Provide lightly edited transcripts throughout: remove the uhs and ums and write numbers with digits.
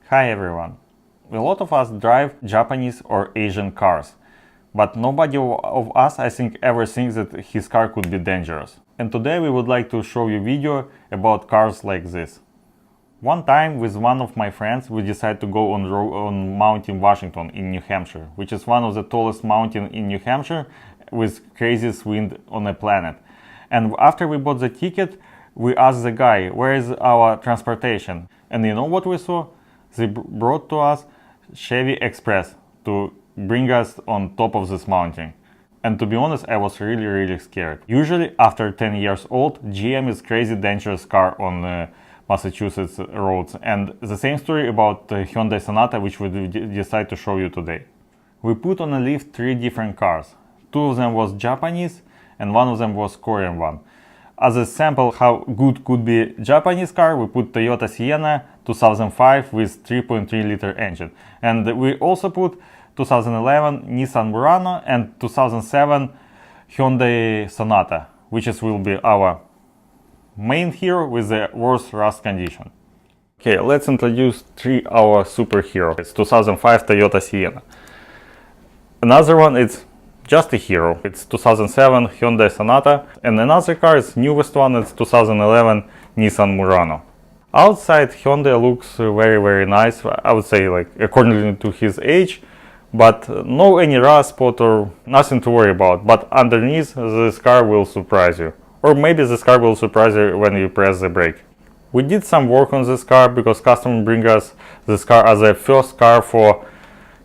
Hi everyone! A lot of us drive Japanese or Asian cars, but nobody of us, I think, ever thinks that his car could be dangerous. And today we would like to show you a video about cars like this. One time with one of my friends we decided to go on Mountain Washington in New Hampshire, which is one of the tallest mountains in New Hampshire with craziest wind on the planet. And after we bought the ticket, we asked the guy, where is our transportation? And you know what we saw? They brought to us Chevy Express to bring us on top of this mountain. And to be honest, I was really scared. Usually after 10 years old, GM is crazy dangerous car on Massachusetts roads. And the same story about Hyundai Sonata, which we decide to show you today. We put on a lift 3 different cars. 2 of them was Japanese and 1 of them was Korean one. As a sample how good could be Japanese car, we put Toyota Sienna 2005 with 3.3 liter engine. And we also put 2011 Nissan Murano and 2007 Hyundai Sonata, which will be our main hero with the worst rust condition. Okay, let's introduce our superhero. It's 2005 Toyota Sienna. Another one is just a hero. It's 2007 Hyundai Sonata, and another car is newest one. It's 2011 Nissan Murano. Outside Hyundai looks very nice. I would say like according to his age, but no any rust spot or nothing to worry about. But underneath this car will surprise you, or maybe this car will surprise you when you press the brake. We did some work on this car because customer bring us this car as a first car for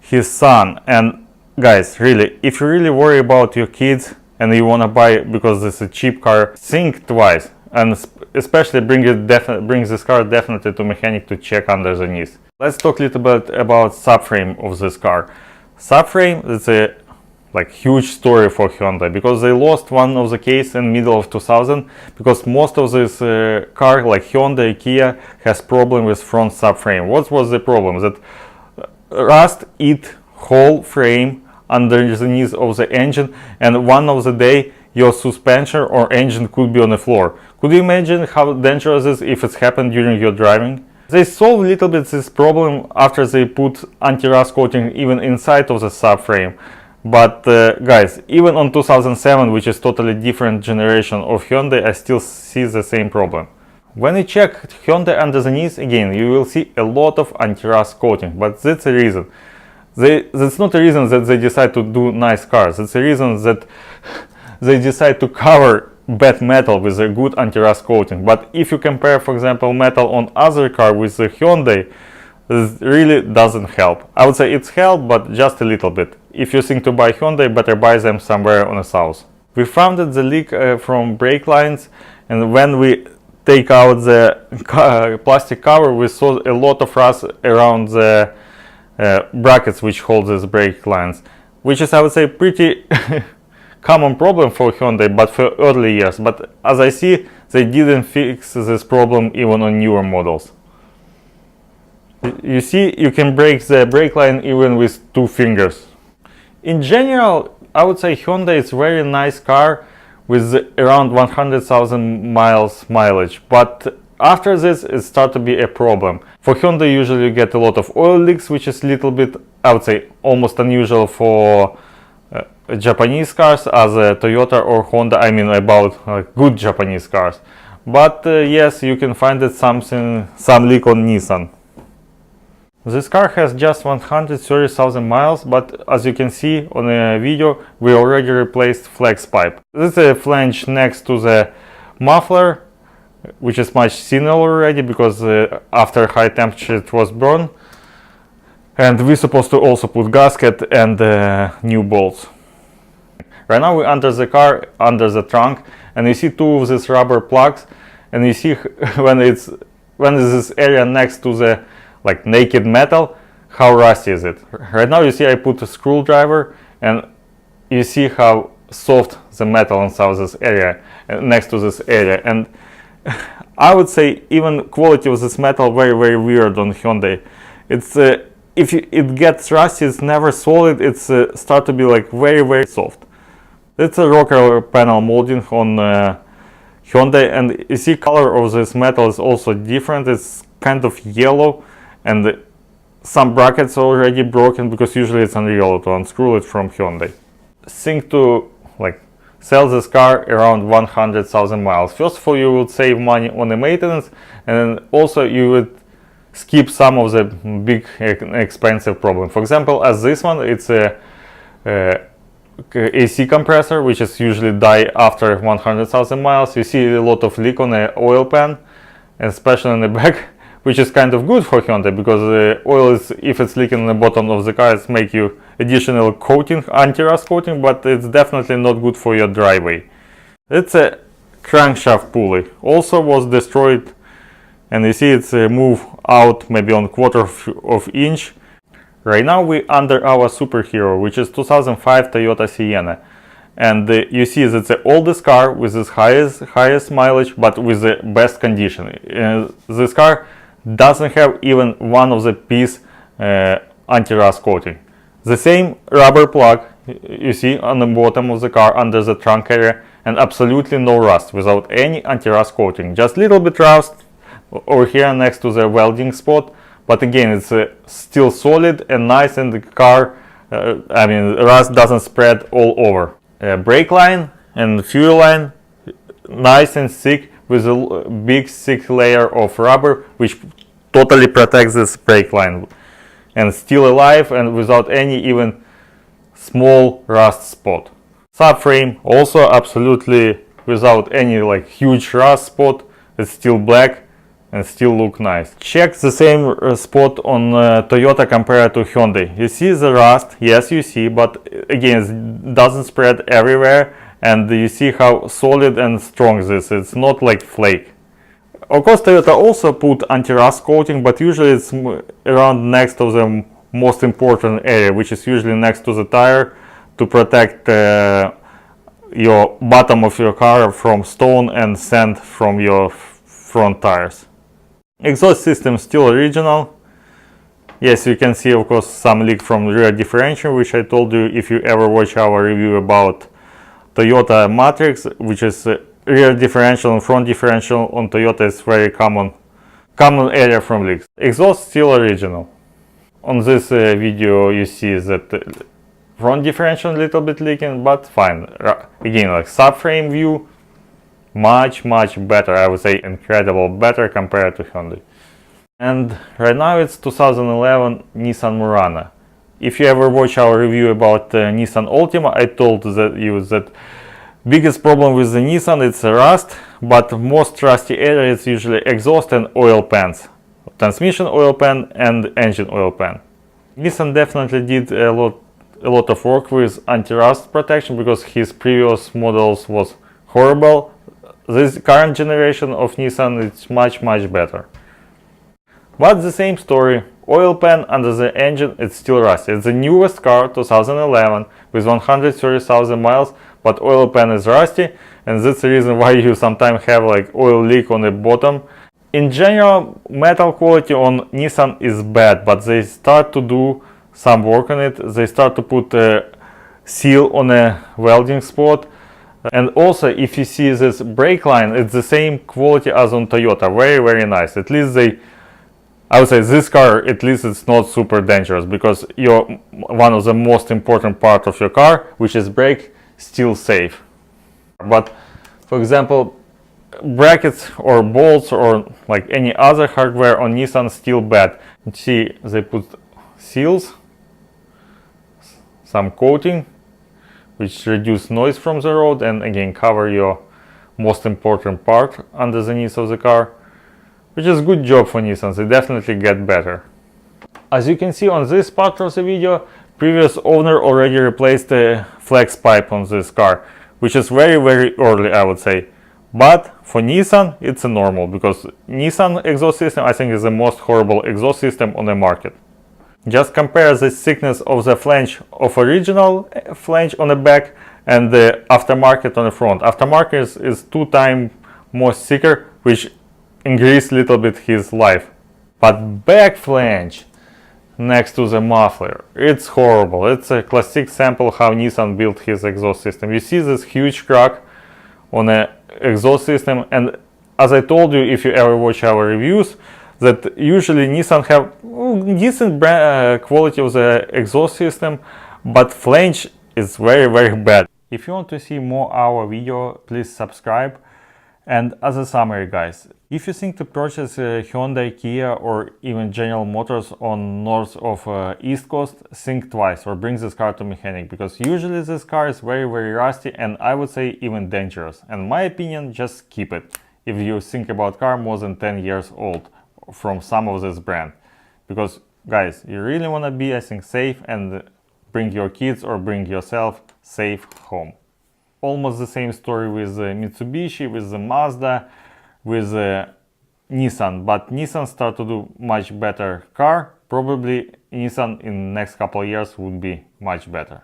his son. And guys, really, if you really worry about your kids and you want to buy because it's a cheap car, think twice, and especially bring this car definitely to mechanic to check under the knees. Let's talk a little bit about subframe of this car. Subframe is a huge story for Hyundai because they lost one of the case in middle of 2000 because most of this car like Hyundai, Kia has problem with front subframe. What was the problem? That rust eat whole frame under the knees of the engine, and one of the day your suspension or engine could be on the floor. Could you imagine how dangerous it is if it's happened during your driving? They solved a little bit this problem after they put anti-rust coating even inside of the subframe. But guys, even on 2007, which is totally different generation of Hyundai, I still see the same problem. When you check Hyundai under the knees, again, you will see a lot of anti-rust coating, but that's the reason. That's not the reason that they decide to do nice cars. It's the reason that they decide to cover bad metal with a good anti-rust coating. But if you compare, for example, metal on other car with the Hyundai, this really doesn't help. I would say it's help, but just a little bit. If you think to buy Hyundai, better buy them somewhere on the south. We found that the leak from brake lines, and when we take out the plastic cover, we saw a lot of rust around the brackets which hold these brake lines, which is, I would say, pretty common problem for Hyundai, but for early years. But as I see, they didn't fix this problem even on newer models. You see, you can break the brake line even with 2 fingers. In general, I would say Hyundai is very nice car with around 100,000 miles mileage, but after this it starts to be a problem. For Hyundai usually you get a lot of oil leaks, which is a little bit, I would say, almost unusual for Japanese cars. As a Toyota or Honda, I mean about good Japanese cars. But yes, you can find it some leak on Nissan. This car has just 130,000 miles, but as you can see on the video, we already replaced flex pipe. This is a flange next to the muffler, which is much thinner already because after high temperature it was burned. And we're supposed to also put gasket and new bolts. Right now we're under the car, under the trunk, and you see 2 of these rubber plugs, and you see when this area next to the naked metal, how rusty is it. Right now you see I put a screwdriver, and you see how soft the metal inside this area, next to this area. And I would say even quality of this metal very weird on Hyundai. It's if it gets rusty, it's never solid. It's start to be very soft. It's a rocker panel molding on Hyundai, and you see color of this metal is also different. It's kind of yellow, and some brackets already broken, because usually it's unreal to unscrew it from Hyundai. Think to like sell this car around 100,000 miles. First of all, you would save money on the maintenance, and then also you would skip some of the big expensive problems. For example, as this one, it's a AC compressor, which is usually die after 100,000 miles. You see a lot of leak on the oil pan, and especially in the back, which is kind of good for Hyundai, because the oil is, if it's leaking in the bottom of the car, it's make you additional coating, anti-rust coating, but it's definitely not good for your driveway. It's a crankshaft pulley, also was destroyed, and you see it's move out maybe on quarter of inch. Right now we under our superhero, which is 2005 Toyota Sienna, and you see that's the oldest car with this highest mileage, but with the best condition. This car doesn't have even one of the piece anti-rust coating. The same rubber plug you see on the bottom of the car under the trunk area, and absolutely no rust, without any anti-rust coating. Just little bit rust over here next to the welding spot, but again it's still solid and nice, and the car, I mean, rust doesn't spread all over. Brake line and fuel line nice and thick, with a big thick layer of rubber, which totally protects this brake line, and still alive and without any even small rust spot. Subframe also absolutely without any like huge rust spot. It's still black and still look nice. Check the same spot on Toyota compared to Hyundai. You see the rust, yes you see, but again it doesn't spread everywhere, and you see how solid and strong this is. It's not like flake. Of course Toyota also put anti-rust coating, but usually it's around next to the most important area, which is usually next to the tire, to protect your bottom of your car from stone and sand from your front tires. Exhaust system still original. Yes, you can see of course some leak from rear differential, which I told you if you ever watch our review about Toyota Matrix, which is rear differential and front differential on Toyota is very common area from leaks. Exhaust still original. On this video you see that front differential a little bit leaking, but fine. Again, like subframe view, much better, I would say incredible better compared to Hyundai. And right now it's 2011 Nissan Murano. If you ever watch our review about Nissan Altima, I told you that biggest problem with the Nissan it's rust, but most rusty area is usually exhaust and oil pans, transmission oil pan and engine oil pan. Nissan definitely did a lot of work with anti-rust protection, because his previous models was horrible. This current generation of Nissan is much better. But the same story, oil pan under the engine it's still rusty. It's the newest car, 2011, with 130,000 miles, but oil pan is rusty, and that's the reason why you sometimes have like oil leak on the bottom. In general, metal quality on Nissan is bad, but they start to do some work on it. They start to put a seal on a welding spot. And also, if you see this brake line, it's the same quality as on Toyota, very nice. At least I would say this car, at least it's not super dangerous, because one of the most important part of your car, which is brake, still safe. But for example, brackets or bolts or like any other hardware on Nissan still bad. You see they put seals, some coating, which reduce noise from the road and again cover your most important part underneath of the car, which is good job for Nissan. They definitely get better. As you can see on this part of the video, previous owner already replaced the flex pipe on this car, which is very early, I would say. But for Nissan it's a normal, because Nissan exhaust system I think is the most horrible exhaust system on the market. Just compare the thickness of the flange of original flange on the back and the aftermarket on the front. Aftermarket is 2 times more thicker, which increase a little bit his life. But back flange next to the muffler, it's horrible. It's a classic sample how Nissan built his exhaust system. You see this huge crack on the exhaust system, and as I told you, if you ever watch our reviews, that usually Nissan have decent quality of the exhaust system, but flange is very bad. If you want to see more our video, please subscribe. And as a summary, guys, if you think to purchase a Hyundai, Kia or even General Motors on north of East Coast, think twice or bring this car to mechanic, because usually this car is very rusty and I would say even dangerous. And my opinion, just keep it if you think about car more than 10 years old from some of this brand. Because guys, you really want to be, I think, safe and bring your kids or bring yourself safe home. Almost the same story with Mitsubishi, with the Mazda, with Nissan, but Nissan start to do much better car. Probably Nissan in next couple of years would be much better.